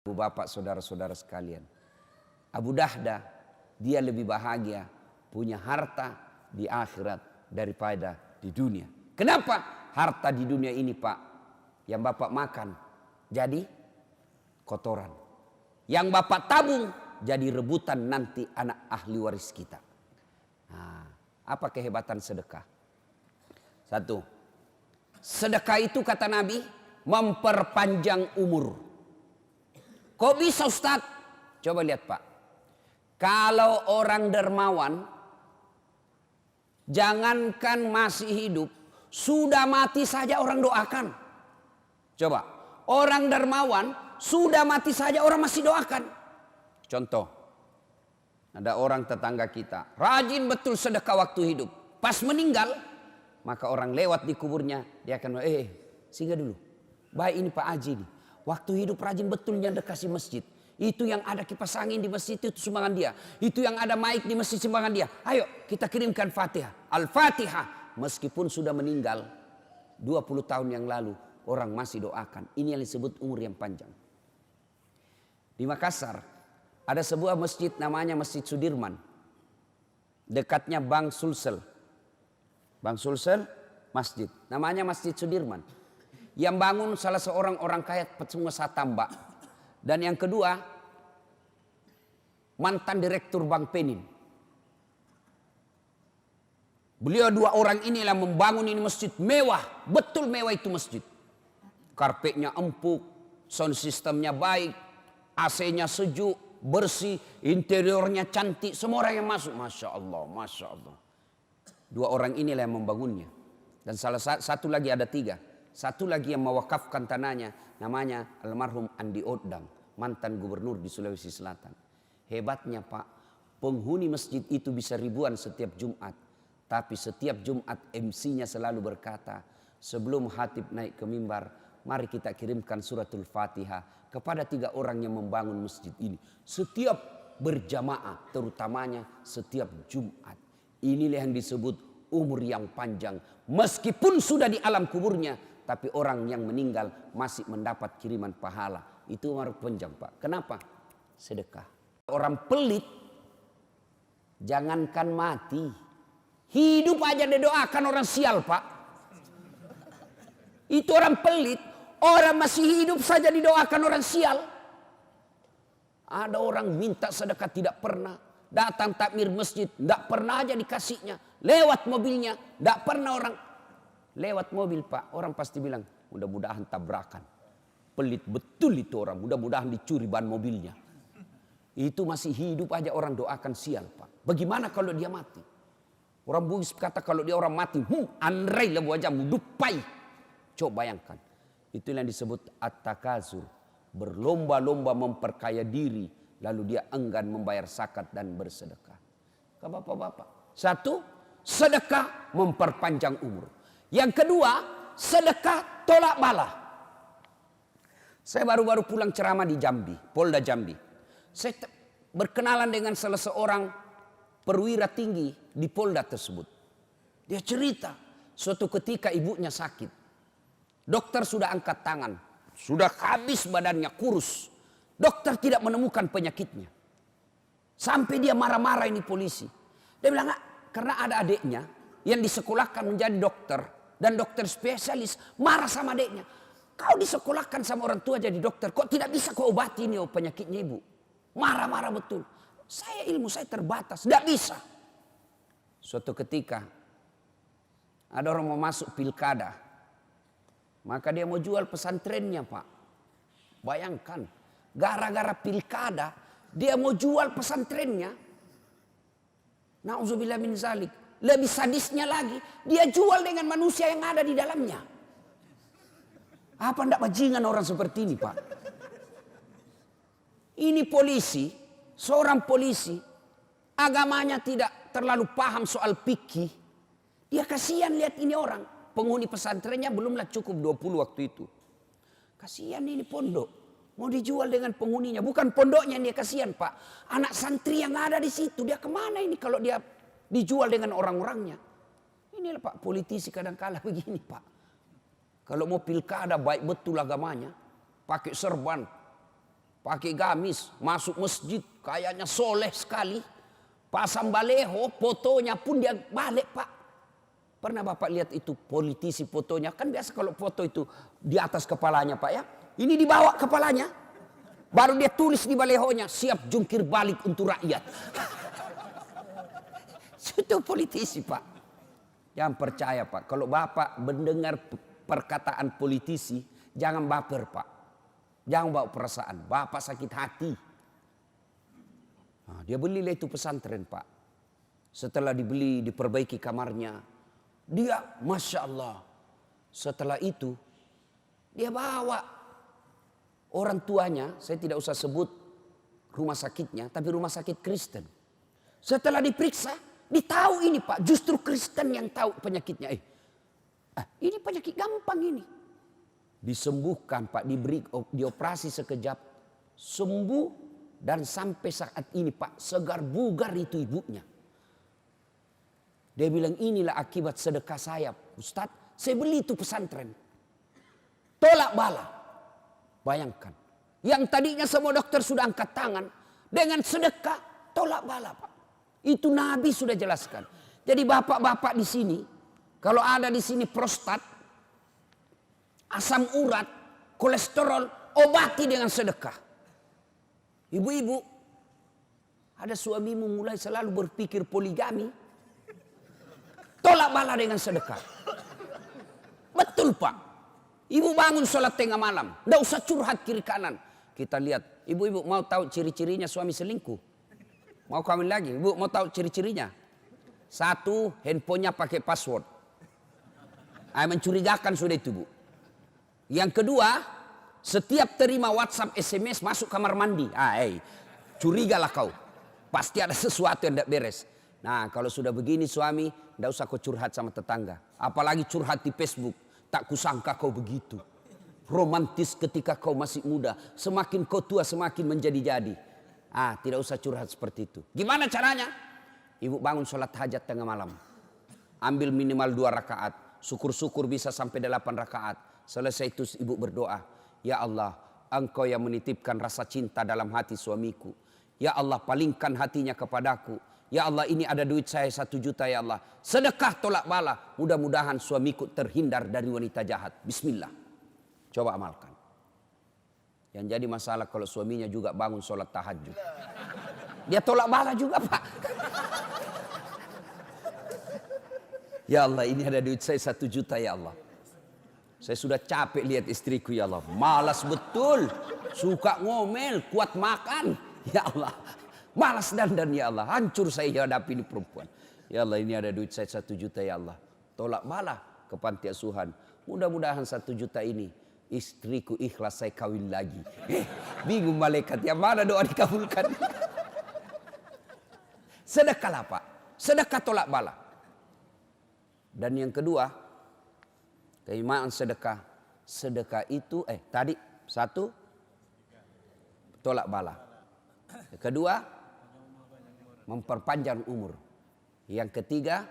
Ibu bapak saudara-saudara sekalian, Abu Dahda dia lebih bahagia punya harta di akhirat daripada di dunia. Kenapa? Harta di dunia ini Pak, yang bapak makan jadi kotoran, yang bapak tabung jadi rebutan nanti anak ahli waris kita. Nah, apa kehebatan sedekah? Satu, sedekah itu kata Nabi memperpanjang umur. Kok bisa Ustaz? Coba lihat Pak. Kalau orang dermawan, jangankan masih hidup, sudah mati saja orang doakan. Coba, orang dermawan sudah mati saja orang masih doakan. Contoh, ada orang tetangga kita, rajin betul sedekah waktu hidup. Pas meninggal, maka orang lewat di kuburnya, dia akan singgah dulu. Baik ini Pak Haji nih. Waktu hidup rajin betulnya dekasi masjid. Itu yang ada kipas angin di masjid itu sumbangan dia. Itu yang ada mic di masjid sumbangan dia. Ayo kita kirimkan Fatihah. Al-Fatihah. Meskipun sudah meninggal 20 tahun yang lalu, orang masih doakan. Ini yang disebut umur yang panjang. Di Makassar ada sebuah masjid namanya Masjid Sudirman. Dekatnya Bank Sulsel. Bank Sulsel masjid. Namanya Masjid Sudirman. Yang bangun salah seorang orang kaya pengusaha tambak. Dan yang kedua, mantan direktur Bank Penin. Beliau dua orang inilah membangun ini masjid mewah. Betul mewah itu masjid. Karpetnya empuk, sound systemnya baik, AC-nya sejuk, bersih, interiornya cantik. Semua orang yang masuk, Masya Allah, Masya Allah. Dua orang inilah yang membangunnya. Dan salah satu lagi ada tiga. Satu lagi yang mewakafkan tanahnya namanya almarhum Andi Odang, mantan gubernur di Sulawesi Selatan. Hebatnya Pak, penghuni masjid itu bisa ribuan setiap Jumat. Tapi setiap Jumat MC-nya selalu berkata, sebelum khatib naik ke mimbar, mari kita kirimkan suratul Fatihah kepada tiga orang yang membangun masjid ini. Setiap berjamaah, terutamanya setiap Jumat. Inilah yang disebut umur yang panjang. Meskipun sudah di alam kuburnya, tapi orang yang meninggal masih mendapat kiriman pahala. Itu umur panjang Pak. Kenapa? Sedekah. Orang pelit, jangankan mati, hidup aja didoakan orang sial Pak. Itu orang pelit, orang masih hidup saja didoakan orang sial. Ada orang minta sedekah tidak pernah. Datang takmir masjid, tidak pernah aja dikasihnya. Lewat mobilnya, tidak pernah orang. Lewat mobil Pak, orang pasti bilang, mudah-mudahan tabrakan. Pelit betul itu orang, mudah-mudahan dicuri ban mobilnya. Itu masih hidup aja orang doakan sial Pak. Bagaimana kalau dia mati? Orang Bugis kata kalau dia orang mati, andrai lah wajahmu, dupai. Coba bayangkan. Itu yang disebut at-takazur. Berlomba-lomba memperkaya diri. Lalu dia enggan membayar zakat dan bersedekah. Ke bapak-bapak. Satu, sedekah memperpanjang umur. Yang kedua, sedekah tolak bala. Saya baru-baru pulang ceramah di Jambi, Polda Jambi. Saya berkenalan dengan salah seorang perwira tinggi di Polda tersebut. Dia cerita, suatu ketika ibunya sakit. Dokter sudah angkat tangan, sudah habis badannya, kurus. Dokter tidak menemukan penyakitnya. Sampai dia marah-marah ini polisi. Dia bilang, karena ada adiknya yang disekolahkan menjadi dokter. Dan dokter spesialis marah sama adiknya. Kau disekolahkan sama orang tua jadi dokter. Kok tidak bisa kau obati ini penyakitnya ibu? Marah-marah betul. Ilmu saya terbatas. Tidak bisa. Suatu ketika ada orang mau masuk pilkada. Maka dia mau jual pesantrennya Pak. Bayangkan. Gara-gara pilkada dia mau jual pesantrennya. Na'udzubillah min zalik. Lebih sadisnya lagi, dia jual dengan manusia yang ada di dalamnya. Apa ndak bajingan orang seperti ini Pak? Ini polisi, seorang polisi, agamanya tidak terlalu paham soal fikih. Dia kasihan lihat ini orang, penghuni pesantrennya belumlah cukup 20 waktu itu. Kasihan ini pondok. Mau dijual dengan penghuninya. Bukan pondoknya dia kasihan Pak. Anak santri yang ada di situ. Dia kemana ini kalau dia dijual dengan orang-orangnya. Inilah Pak politisi kadang-kala begini Pak. Kalau mau pilkada baik betul agamanya. Pakai serban. pakai gamis, masuk masjid, kayaknya soleh sekali. Pasang baleho, fotonya pun dia balik Pak. Pernah Bapak lihat itu politisi fotonya? Kan biasa kalau foto itu di atas kepalanya Pak ya. Ini dibawa kepalanya. Baru dia tulis di balehonya, siap jungkir balik untuk rakyat. Itu politisi Pak. Jangan percaya Pak. Kalau Bapak mendengar perkataan politisi, jangan baper Pak. Jangan bawa perasaan. Bapak sakit hati. Nah, dia belilah itu pesantren Pak. Setelah dibeli, diperbaiki kamarnya. Dia Masya Allah. Setelah itu, dia bawa orang tuanya. Saya tidak usah sebut rumah sakitnya, tapi rumah sakit Kristen. Setelah diperiksa, ditahu ini Pak. Justru Kristen yang tahu penyakitnya. Ini penyakit gampang ini. Disembuhkan Pak, dioperasi sekejap. Sembuh. Dan sampai saat ini Pak, segar bugar itu ibunya. Dia bilang inilah akibat sedekah saya. Ustadz, saya beli itu pesantren. Tolak bala. Bayangkan. Yang tadinya semua dokter sudah angkat tangan. Dengan sedekah, tolak bala Pak. Itu Nabi sudah jelaskan. Jadi bapak-bapak di sini, kalau ada di sini prostat, asam urat, kolesterol, obati dengan sedekah. Ibu-ibu, ada suamimu mulai selalu berpikir poligami, tolak bala dengan sedekah. Betul Pak. Ibu bangun sholat tengah malam, tidak usah curhat kiri kanan. Kita lihat, ibu-ibu mau tahu ciri-cirinya suami selingkuh? Mau kawin lagi? Ibu mau tahu ciri-cirinya? Satu, handphonenya pakai password. Mencurigakan sudah itu Bu. Yang kedua, setiap terima WhatsApp, SMS masuk kamar mandi. Curigalah kau. Pasti ada sesuatu yang tidak beres. Nah kalau sudah begini suami, tidak usah kau curhat sama tetangga. Apalagi curhat di Facebook. Tak kusangka kau begitu. Romantis ketika kau masih muda. Semakin kau tua semakin menjadi-jadi. Tidak usah curhat seperti itu. Gimana caranya? Ibu bangun sholat hajat tengah malam. Ambil minimal 2 rakaat. Syukur-syukur bisa sampai 8 rakaat. Selesai itu ibu berdoa. Ya Allah, Engkau yang menitipkan rasa cinta dalam hati suamiku. Ya Allah, palingkan hatinya kepadaku. Ya Allah, ini ada duit saya 1 juta ya Allah. Sedekah tolak bala. Mudah-mudahan suamiku terhindar dari wanita jahat. Bismillah. Coba amalkan. Yang jadi masalah kalau suaminya juga bangun sholat tahajud. Dia tolak bala juga Pak. Ya Allah, ini ada duit saya 1 juta ya Allah. Saya sudah capek lihat istriku ya Allah. Malas betul. Suka ngomel, kuat makan. Ya Allah. Malas dandan ya Allah. Hancur saya hadapi ini perempuan. Ya Allah, ini ada duit saya 1 juta ya Allah. Tolak bala ke panti asuhan. Mudah-mudahan 1 juta ini istriku ikhlas saya kawin lagi. Bingung malaikat. Yang mana doa dikabulkan? Sedekahlah Pak. Sedekah tolak bala. Dan yang kedua, keutamaan sedekah. Sedekah itu tadi 1 tolak bala. Kedua, memperpanjang umur. Yang ketiga,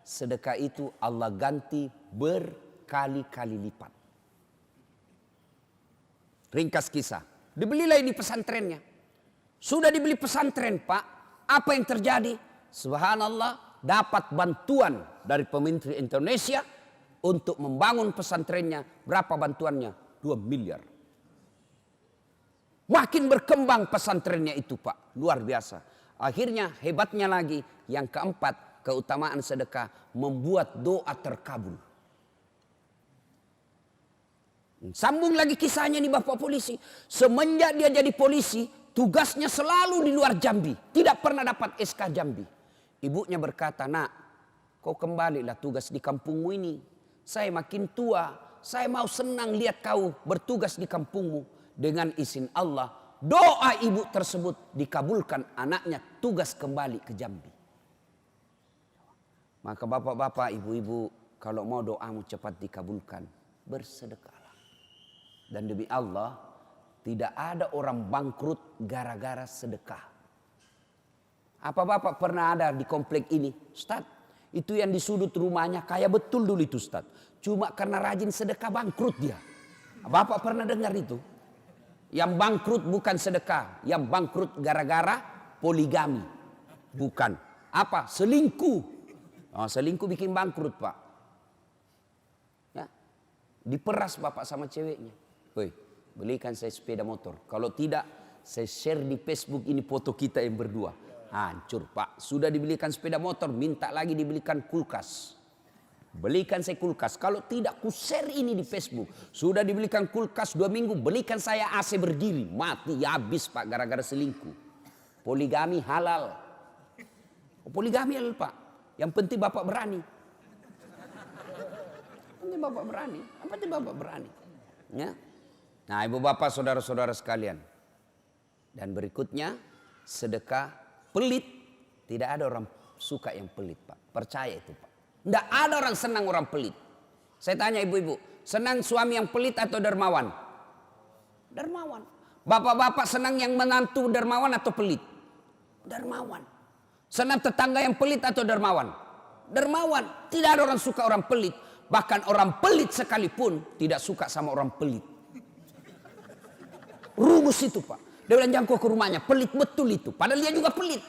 sedekah itu Allah ganti berkali-kali lipat. Ringkas kisah. Dibelilah ini pesantrennya. Sudah dibeli pesantren Pak. Apa yang terjadi? Subhanallah, dapat bantuan dari pemerintah Indonesia untuk membangun pesantrennya. Berapa bantuannya? 2 miliar. Makin berkembang pesantrennya itu Pak. Luar biasa. Akhirnya hebatnya lagi. Yang keempat, keutamaan sedekah. Membuat doa terkabul. Sambung lagi kisahnya nih Bapak polisi. Semenjak dia jadi polisi, tugasnya selalu di luar Jambi. Tidak pernah dapat SK Jambi. Ibunya berkata, nak, kau kembalilah tugas di kampungmu ini. Saya makin tua, saya mau senang lihat kau bertugas di kampungmu. Dengan izin Allah, doa ibu tersebut dikabulkan, anaknya tugas kembali ke Jambi. Maka bapak-bapak, ibu-ibu, kalau mau doamu cepat dikabulkan, bersedekahlah. Dan demi Allah, tidak ada orang bangkrut gara-gara sedekah. Apa bapak pernah ada di komplek ini? Ustaz, itu yang di sudut rumahnya kaya betul dulu itu Ustaz. Cuma karena rajin sedekah bangkrut dia. Bapak pernah dengar itu? Yang bangkrut bukan sedekah, yang bangkrut gara-gara poligami. Bukan. Apa? Selingkuh. Oh, selingkuh bikin bangkrut, Pak. Ya. Diperas bapak sama ceweknya. Woi, belikan saya sepeda motor. Kalau tidak, saya share di Facebook ini foto kita yang berdua. Hancur, Pak. Sudah dibelikan sepeda motor, minta lagi dibelikan kulkas. Belikan saya kulkas. Kalau tidak, ku share ini di Facebook. Sudah dibelikan kulkas 2 minggu, belikan saya AC berdiri. Mati, habis, Pak, gara-gara selingkuh. Poligami halal. Poligami halal, Pak. Yang penting bapak berani. Penting bapak berani. Apa penting bapak berani? Ya. Nah, ibu bapak, saudara-saudara sekalian. Dan berikutnya, sedekah pelit. Tidak ada orang suka yang pelit, Pak. Percaya itu, Pak. Tidak ada orang senang orang pelit. Saya tanya ibu-ibu, senang suami yang pelit atau dermawan? Dermawan. Bapak-bapak senang yang menantu dermawan atau pelit? Dermawan. Senang tetangga yang pelit atau dermawan? Dermawan. Tidak ada orang suka orang pelit. Bahkan orang pelit sekalipun tidak suka sama orang pelit. Rumus itu, Pak. Dia bilang jangan kau ke rumahnya. Pelit betul itu. Padahal dia juga pelit.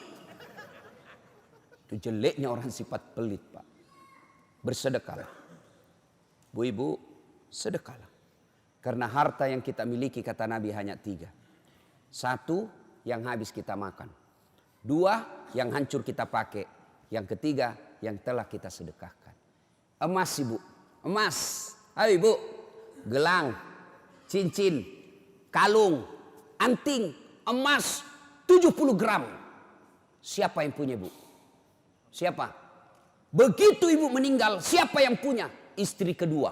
Itu jeleknya orang sifat pelit, Pak. Bersedekahlah. Bu ibu, sedekahlah. Karena harta yang kita miliki kata Nabi hanya 3. 1 yang habis kita makan. 2 yang hancur kita pakai. Yang ketiga yang telah kita sedekahkan. Emas ibu. Emas. Ayo ibu. Gelang. Cincin. Kalung. Anting. Emas. 70 gram. Siapa yang punya ibu? Siapa? Begitu ibu meninggal. Siapa yang punya? Istri kedua.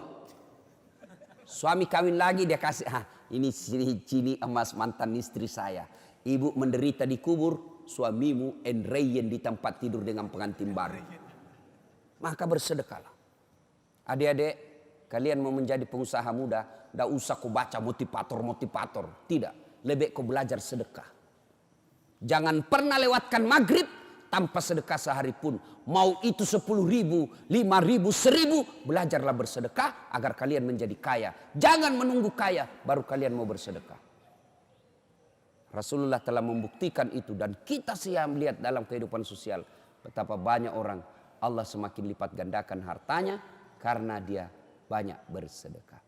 Suami kawin lagi dia kasih. Ini cini emas mantan istri saya. Ibu menderita di kubur. Suamimu enreyen di tempat tidur dengan pengantin baru. Maka bersedekahlah. Adik-adik, kalian mau menjadi pengusaha muda, tidak usah kau baca motivator. Tidak, lebih kau belajar sedekah. Jangan pernah lewatkan maghrib tanpa sedekah sehari pun. Mau itu 10.000, 5.000, 1.000, belajarlah bersedekah agar kalian menjadi kaya. Jangan menunggu kaya baru kalian mau bersedekah. Rasulullah telah membuktikan itu dan kita siap melihat dalam kehidupan sosial betapa banyak orang Allah semakin lipat gandakan hartanya karena dia banyak bersedekah.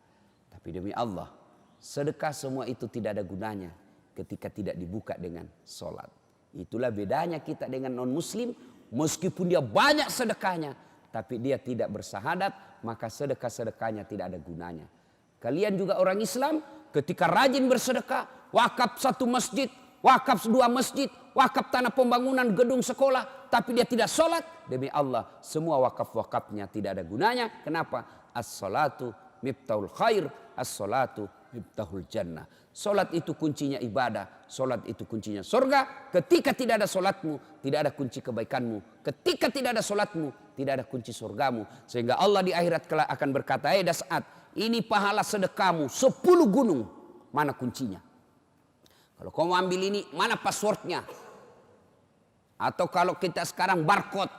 Tapi demi Allah, sedekah semua itu tidak ada gunanya ketika tidak dibuka dengan sholat. Itulah bedanya kita dengan non-muslim. Meskipun dia banyak sedekahnya, tapi dia tidak bersahadat, maka sedekah-sedekahnya tidak ada gunanya. Kalian juga orang Islam, ketika rajin bersedekah, wakaf 1 masjid, wakaf 2 masjid, wakaf tanah pembangunan gedung sekolah, tapi dia tidak sholat, demi Allah semua wakaf-wakafnya tidak ada gunanya. Kenapa? As-salatu miftahul khair, as-salatu miftahul jannah. Solat itu kuncinya ibadah, solat itu kuncinya surga. Ketika tidak ada solatmu, tidak ada kunci kebaikanmu. Ketika tidak ada solatmu, tidak ada kunci surgamu. Sehingga Allah di akhirat kelak akan berkata, saat ini pahala sedekahmu 10 gunung, mana kuncinya? Kalau kau mau ambil ini, mana passwordnya? Atau kalau kita sekarang barcode,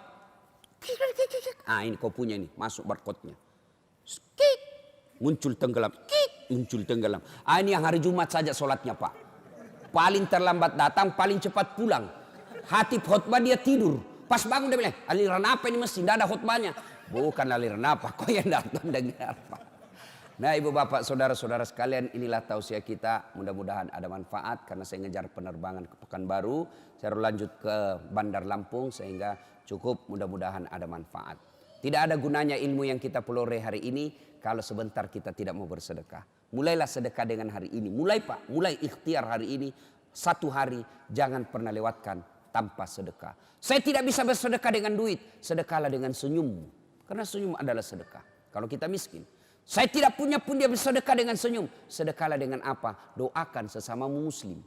ini kau punya ini, masuk barcode-nya. Muncul tenggelam, muncul tenggelam. Ini yang hari Jumat saja sholatnya, Pak. Paling terlambat datang, paling cepat pulang. Hatib khutbah dia tidur. Pas bangun dia bilang, aliran apa ini mesti? Tidak ada khutbahnya. Bukan aliran apa, kau yang datang dengar, Pak. Nah ibu bapak saudara-saudara sekalian, inilah tausiah kita. Mudah-mudahan ada manfaat karena saya ngejar penerbangan ke Pekanbaru. Saya lanjut ke Bandar Lampung sehingga cukup, mudah-mudahan ada manfaat. Tidak ada gunanya ilmu yang kita pelore hari ini kalau sebentar kita tidak mau bersedekah. Mulailah sedekah dengan hari ini. Mulai Pak, mulai ikhtiar hari ini. 1 hari jangan pernah lewatkan tanpa sedekah. Saya tidak bisa bersedekah dengan duit. Sedekahlah dengan senyummu. Karena senyum adalah sedekah. Kalau kita miskin. Saya tidak punya pun dia bersedekah dengan senyum. Sedekahlah dengan apa? Doakan sesamamu muslim.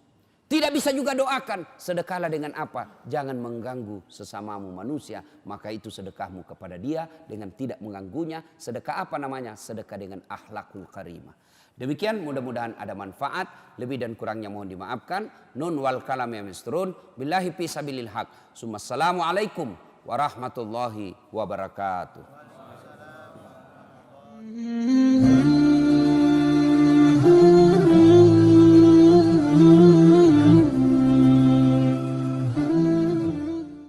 Tidak bisa juga doakan. Sedekahlah dengan apa? Jangan mengganggu sesamamu manusia. Maka itu sedekahmu kepada dia dengan tidak mengganggunya. Sedekah apa namanya? Sedekah dengan akhlakul karimah. Demikian, mudah-mudahan ada manfaat. Lebih dan kurangnya mohon dimaafkan. Nun wal kalam ya misturun. Billahi fi sabilil haq. Assalamualaikum warahmatullahi wabarakatuh.